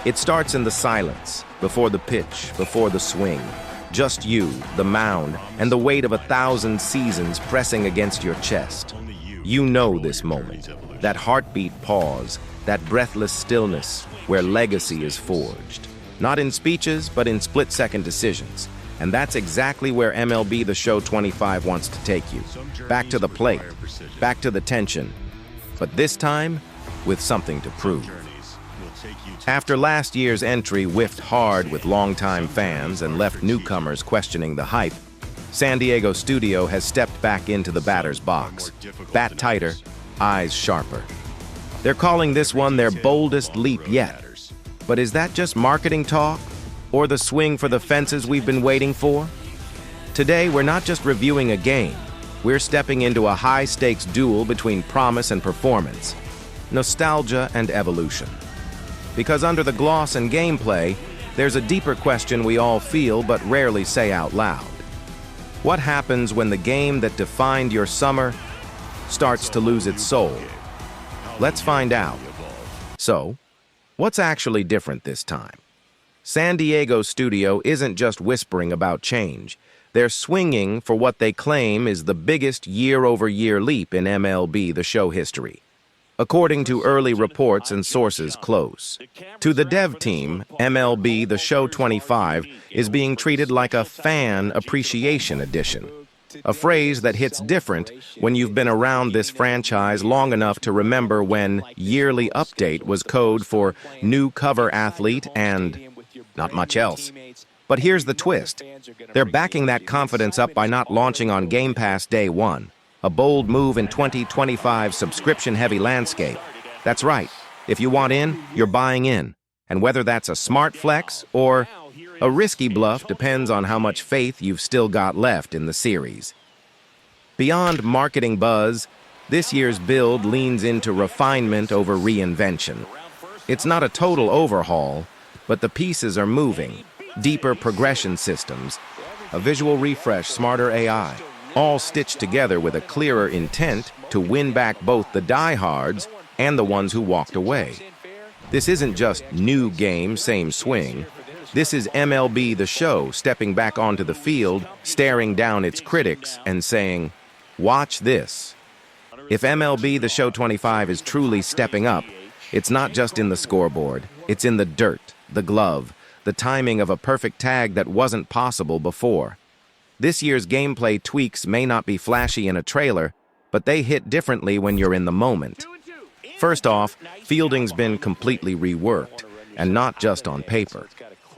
It starts in the silence, before the pitch, before the swing. Just you, the mound, and the weight of 1,000 seasons pressing against your chest. You know this moment, that heartbeat pause, that breathless stillness where legacy is forged. Not in speeches, but in split-second decisions. And that's exactly where MLB The Show 25 wants to take you. Back to the plate, back to the tension, but this time with something to prove. After last year's entry whiffed hard with longtime fans and left newcomers questioning the hype, San Diego studio has stepped back into the batter's box. Bat tighter, eyes sharper. They're calling this one their boldest leap yet. But is that just marketing talk? Or the swing for the fences we've been waiting for? Today, we're not just reviewing a game. We're stepping into a high-stakes duel between promise and performance, nostalgia and evolution. Because under the gloss and gameplay, there's a deeper question we all feel but rarely say out loud. What happens when the game that defined your summer starts to lose its soul? Let's find out. So, what's actually different this time? San Diego studio isn't just whispering about change. They're swinging for what they claim is the biggest year-over-year leap in MLB The Show history, according to early reports and sources close. To the dev team, MLB The Show 25 is being treated like a fan appreciation edition, a phrase that hits different when you've been around this franchise long enough to remember when yearly update was code for new cover athlete and not much else. But here's the twist. They're backing that confidence up by not launching on Game Pass day one. A bold move in 2025's subscription-heavy landscape. That's right. If you want in, you're buying in. And whether that's a smart flex or a risky bluff depends on how much faith you've still got left in the series. Beyond marketing buzz, this year's build leans into refinement over reinvention. It's not a total overhaul, but the pieces are moving. Deeper progression systems, a visual refresh, smarter AI, all stitched together with a clearer intent to win back both the diehards and the ones who walked away. This isn't just new game, same swing. This is MLB The Show stepping back onto the field, staring down its critics and saying, "Watch this." If MLB The Show 25 is truly stepping up, it's not just in the scoreboard. It's in the dirt, the glove, the timing of a perfect tag that wasn't possible before. This year's gameplay tweaks may not be flashy in a trailer, but they hit differently when you're in the moment. First off, fielding's been completely reworked, and not just on paper.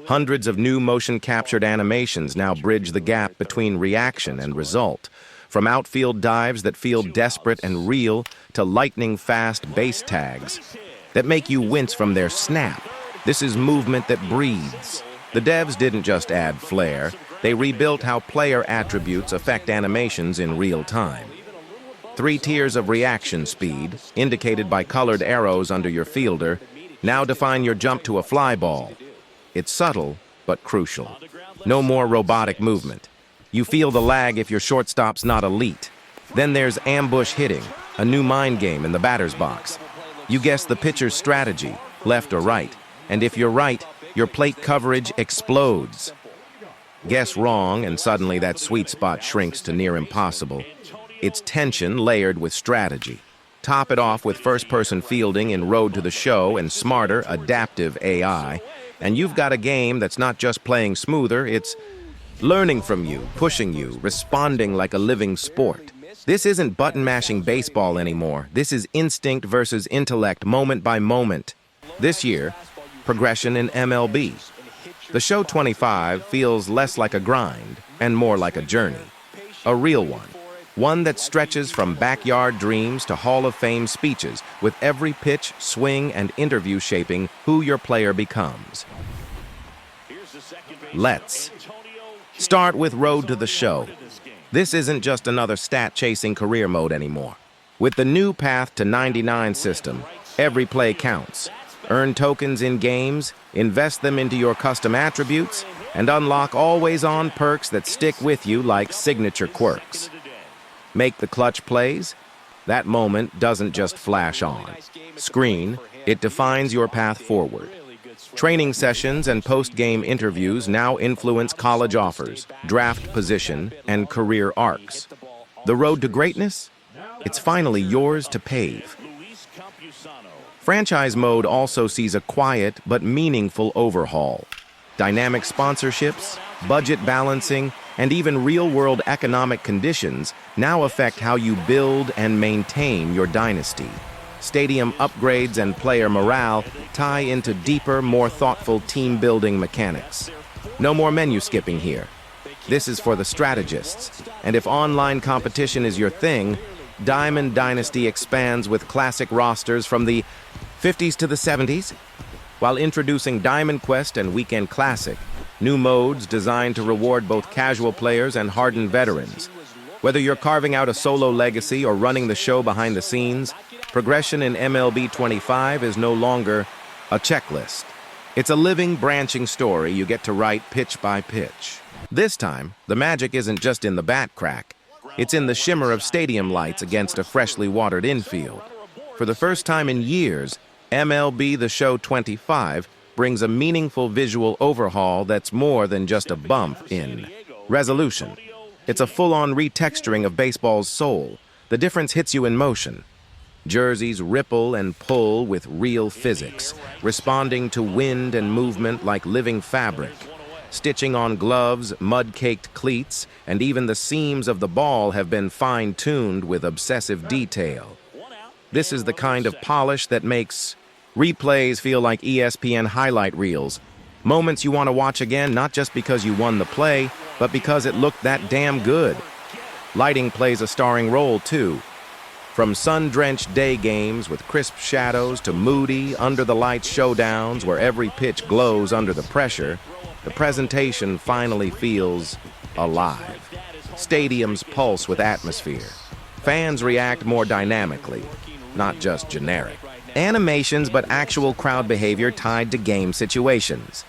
Hundreds of new motion-captured animations now bridge the gap between reaction and result, from outfield dives that feel desperate and real to lightning-fast base tags that make you wince from their snap. This is movement that breathes. The devs didn't just add flair. They rebuilt how player attributes affect animations in real time. 3 tiers of reaction speed, indicated by colored arrows under your fielder, now define your jump to a fly ball. It's subtle, but crucial. No more robotic movement. You feel the lag if your shortstop's not elite. Then there's ambush hitting, a new mind game in the batter's box. You guess the pitcher's strategy, left or right. And if you're right, your plate coverage explodes. Guess wrong, and suddenly that sweet spot shrinks to near impossible. It's tension layered with strategy. Top it off with first-person fielding in Road to the Show and smarter, adaptive AI, and you've got a game that's not just playing smoother, it's learning from you, pushing you, responding like a living sport. This isn't button-mashing baseball anymore. This is instinct versus intellect, moment by moment. This year, progression in MLB. The Show 25 feels less like a grind and more like a journey. A real one. One that stretches from backyard dreams to Hall of Fame speeches, with every pitch, swing, and interview shaping who your player becomes. Let's start with Road to the Show. This isn't just another stat-chasing career mode anymore. With the new Path to 99 system, every play counts. Earn tokens in games, invest them into your custom attributes, and unlock always-on perks that stick with you like signature quirks. Make the clutch plays? That moment doesn't just flash on screen, it defines your path forward. Training sessions and post-game interviews now influence college offers, draft position, and career arcs. The road to greatness? It's finally yours to pave. Franchise mode also sees a quiet but meaningful overhaul. Dynamic sponsorships, budget balancing, and even real-world economic conditions now affect how you build and maintain your dynasty. Stadium upgrades and player morale tie into deeper, more thoughtful team-building mechanics. No more menu skipping here. This is for the strategists, and if online competition is your thing, Diamond Dynasty expands with classic rosters from the 50s to the 70s, while introducing Diamond Quest and Weekend Classic, new modes designed to reward both casual players and hardened veterans. Whether you're carving out a solo legacy or running the show behind the scenes, progression in MLB 25 is no longer a checklist. It's a living, branching story you get to write pitch by pitch. This time, the magic isn't just in the bat crack. It's in the shimmer of stadium lights against a freshly watered infield. For the first time in years, MLB The Show 25 brings a meaningful visual overhaul that's more than just a bump in resolution. It's a full-on retexturing of baseball's soul. The difference hits you in motion. Jerseys ripple and pull with real physics, responding to wind and movement like living fabric. Stitching on gloves, mud-caked cleats, and even the seams of the ball have been fine-tuned with obsessive detail. This is the kind of polish that makes replays feel like ESPN highlight reels. Moments you want to watch again, not just because you won the play, but because it looked that damn good. Lighting plays a starring role, too. From sun-drenched day games with crisp shadows to moody, under-the-lights showdowns where every pitch glows under the pressure, the presentation finally feels alive. Stadiums pulse with atmosphere. Fans react more dynamically, not just generic. Animations, but actual crowd behavior tied to game situations.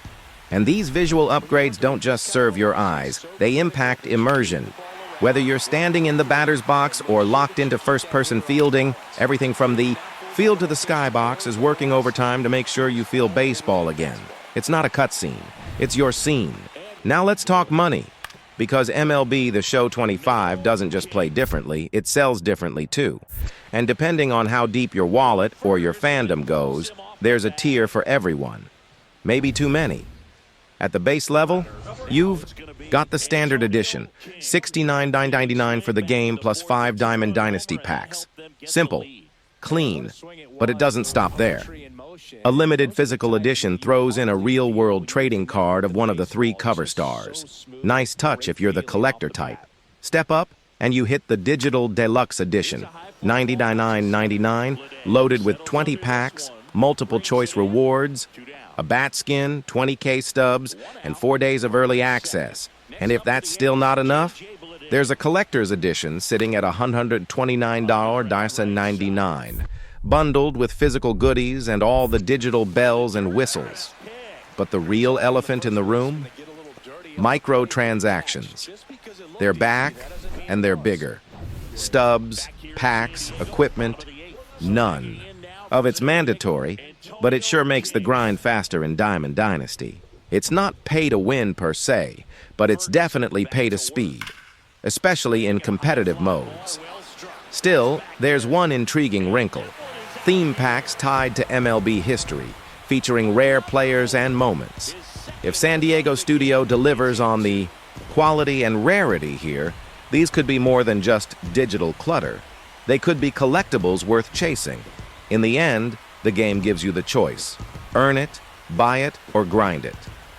And these visual upgrades don't just serve your eyes, they impact immersion. Whether you're standing in the batter's box or locked into first-person fielding, everything from the field to the skybox is working overtime to make sure you feel baseball again. It's not a cutscene, it's your scene. Now let's talk money. Because MLB The Show 25 doesn't just play differently, it sells differently too. And depending on how deep your wallet or your fandom goes, there's a tier for everyone. Maybe too many. At the base level, you've got the standard edition, $69.99 for the game plus 5 Diamond Dynasty packs. Simple, clean, but it doesn't stop there. A limited physical edition throws in a real-world trading card of one of the 3 cover stars. Nice touch if you're the collector type. Step up, and you hit the digital deluxe edition, $99.99, loaded with 20 packs, multiple choice rewards, a bat skin, 20K stubs, and 4 days of early access. And if that's still not enough, there's a collector's edition sitting at $129.99. Bundled with physical goodies and all the digital bells and whistles. But the real elephant in the room? Microtransactions. They're back, and they're bigger. Stubs, packs, equipment, none. Of it's mandatory, but it sure makes the grind faster in Diamond Dynasty. It's not pay to win per se, but it's definitely pay to speed, especially in competitive modes. Still, there's one intriguing wrinkle. Theme packs tied to MLB history, featuring rare players and moments. If San Diego Studio delivers on the quality and rarity here, these could be more than just digital clutter. They could be collectibles worth chasing. In the end, the game gives you the choice. Earn it, buy it, or grind it.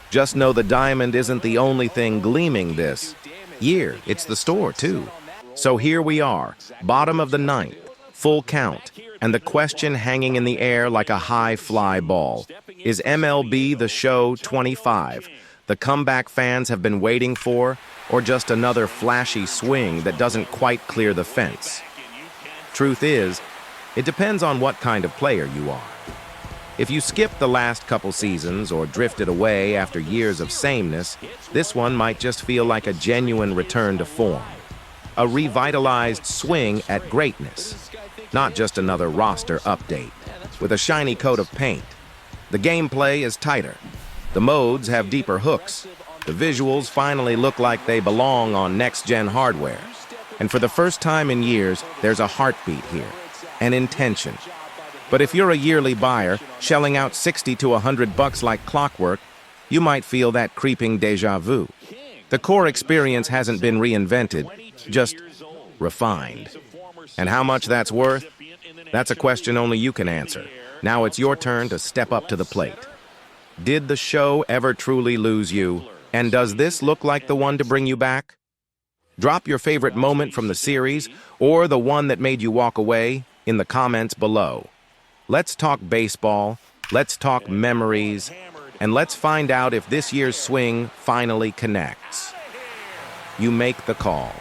Just know the diamond isn't the only thing gleaming this year. It's the store, too. So here we are, bottom of the 9th, full count, and the question hanging in the air like a high fly ball. Is MLB The Show 25 the comeback fans have been waiting for, or just another flashy swing that doesn't quite clear the fence? Truth is, it depends on what kind of player you are. If you skipped the last couple seasons or drifted away after years of sameness, this one might just feel like a genuine return to form. A revitalized swing at greatness. Not just another roster update with a shiny coat of paint. The gameplay is tighter. The modes have deeper hooks. The visuals finally look like they belong on next-gen hardware. And for the first time in years, there's a heartbeat here, an intention. But if you're a yearly buyer, shelling out $60 to $100 like clockwork, you might feel that creeping déjà vu. The core experience hasn't been reinvented, just refined. And how much that's worth? That's a question only you can answer. Now it's your turn to step up to the plate. Did the show ever truly lose you? And does this look like the one to bring you back? Drop your favorite moment from the series, or the one that made you walk away, in the comments below. Let's talk baseball, let's talk memories, and let's find out if this year's swing finally connects. You make the call.